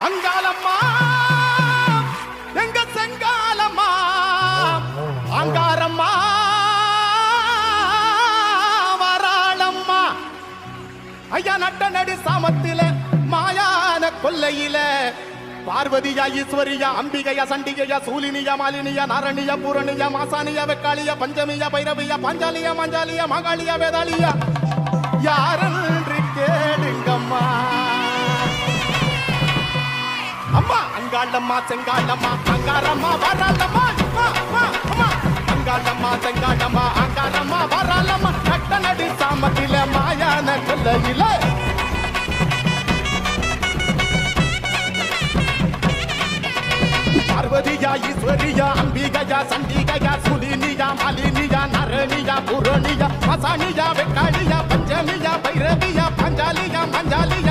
அங்காளம்மா எங்க செங்காலம்மா அங்காரம்மா வராளம்மா ஐயா நட்ட நடி சாமத்தில மாயான கொல்லையில பார்வதியா ஈஸ்வரியா அம்பிகையா சண்டிகையா சூலினியா மாலினியா நாரணியா பூரணியா மாசானியா வெக்காளியா பஞ்சமியா பைரவியா பாஞ்சாலியா மாஞ்சாலியா மகாளியா வேதாளியா யாரென்று கேளுங்கம்மா. அம்மா அங்காளம்மா செங்காளம்மா அங்காரம்மா வராளம்மா அங்காளம்மா செங்காளம்மா அங்காரம்மா வராளம்மா நட்ட நடி சாமத்தில மாயான கொல்லையில பார்வதியா ஈஸ்வரியா அம்பிகையா சண்டிகையா சுலினியா மாலினியா நரணியா பூரணியா மசானியா வெக்காளியா பஞ்சமியா பைரவியா பாஞ்சாலியா மஞ்சாலியா